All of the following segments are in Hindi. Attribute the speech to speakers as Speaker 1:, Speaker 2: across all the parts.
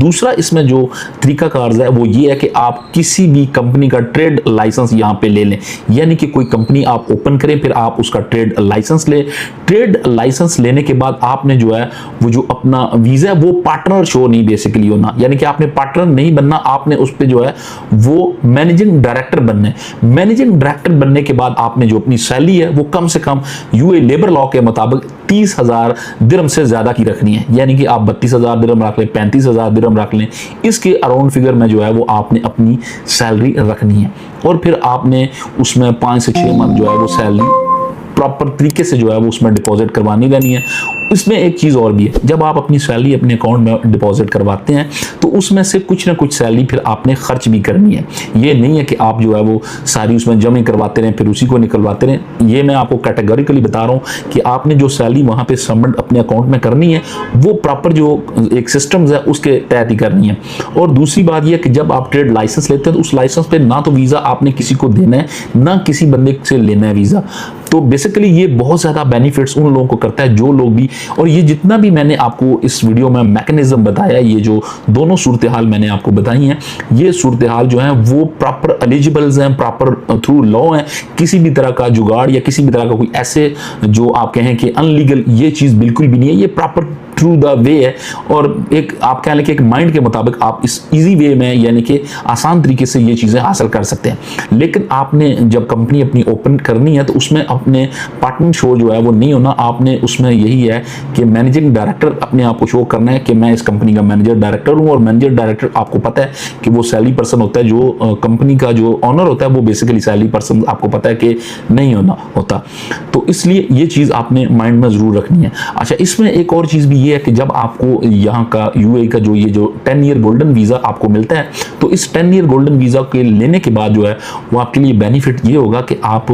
Speaker 1: दूसरा इसमें जो तरीकाकार है वो ये है कि आप किसी भी कंपनी का ट्रेड लाइसेंस यहाँ पे ले लें, यानी कि कोई कंपनी आप ओपन करें, फिर आप उसका ट्रेड लाइसेंस ले। ट्रेड लाइसेंस लेने के बाद आपने जो है वो जो अपना वीजा है वो पार्टनर शो नहीं बेसिकली होना, यानी कि आपने पार्टनर नहीं बनना, आपने उस पे जो है वो मैनेजिंग डायरेक्टर बनना है। मैनेजिंग डायरेक्टर बनने के बाद आपने जो अपनी सैलरी है वो कम से कम यूए लेबर लॉ के मुताबिक 30,000 दिरहम से ज्यादा की रखनी है, यानी कि आप 32,000 दिरहम रख लें, 35,000 दिरहम रख लें, इसके अराउंड फिगर में जो है वो आपने अपनी सैलरी रखनी है। और फिर आपने उसमें 5 से 6 मंथ जो है वो सैलरी प्रॉपर तरीके से जो है वो उसमें डिपॉजिट करवानी रहनी है। इसमें एक चीज़ और भी है, जब आप अपनी सैलरी अपने अकाउंट में डिपॉजिट करवाते हैं तो उसमें से कुछ ना कुछ सैलरी फिर आपने खर्च भी करनी है। ये नहीं है कि आप जो है वो सारी उसमें जमा करवाते रहें फिर उसी को निकलवाते रहें। ये मैं आपको कैटेगोरिकली बता रहा हूँ कि आपने जो सैलरी वहाँ पे सबमिट अपने अकाउंट में करनी है वो प्रॉपर जो एक सिस्टम्स है उसके तहत ही करनी है। और दूसरी बात यह कि जब आप ट्रेड लाइसेंस लेते हैं तो उस लाइसेंस पे ना तो वीज़ा आपने किसी को देना है ना किसी बंदे से लेना है वीज़ा। तो बेसिकली ये बहुत ज़्यादा बेनिफिट्स उन लोगों को करता है जो लोग भी, और ये जितना भी मैंने आपको इस वीडियो में मैकेनिज्म बताया, ये जो दोनों सूरत हाल मैंने आपको बताई हैं, ये सूरत हाल जो है वो प्रॉपर एलिजिबल्स हैं, प्रॉपर थ्रू लॉ हैं। किसी भी तरह का जुगाड़ या किसी भी तरह का कोई ऐसे जो आप कहें कि अनलीगल, ये चीज़ बिल्कुल भी नहीं है। ये प्रॉपर थ्रू द वे है, और एक आप कह लें कि एक माइंड के मुताबिक आप इस इजी वे में यानी कि आसान तरीके से ये चीज़ें हासिल कर सकते हैं। लेकिन आपने जब कंपनी अपनी ओपन करनी है तो उसमें अपने पार्टनर शो जो है वो नहीं होना, आपने उसमें यही है कि मैनेजिंग डायरेक्टर अपने आप को शो करना है कि मैं इस कंपनी का मैनेजर डायरेक्टर हूँ। और मैनेजर डायरेक्टर आपको पता है कि वो सैलरी पर्सन होता है, जो कंपनी का जो ऑनर होता है वो बेसिकली सैलरी पर्सन आपको पता है कि नहीं होता। तो इसलिए ये चीज़ आपने माइंड में ज़रूर रखनी है। अच्छा, इसमें एक और चीज़ भी ये है कि जब आपको यहाँ का यूएई का जो ये जो 10 ईयर गोल्डन वीज़ा आपको मिलता है, तो इस 10 ईयर गोल्डन वीज़ा के लेने के बाद जो है वो आपके लिए बेनिफिट ये होगा कि आप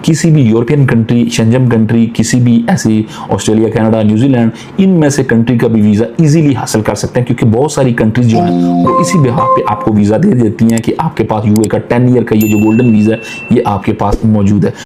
Speaker 1: किसी भी यूरोपियन कंट्री, शेंजन कंट्री, किसी भी ऐसी ऑस्ट्रेलिया, कनाडा, न्यूजीलैंड, इनमें से कंट्री का भी वीज़ा इजीली हासिल कर सकते हैं, क्योंकि बहुत सारी कंट्रीज जो हैं वो इसी बिहाफ पे आपको वीज़ा दे देती हैं कि आपके पास यूए का 10 ईयर का ये जो गोल्डन वीज़ा है ये आपके पास मौजूद है।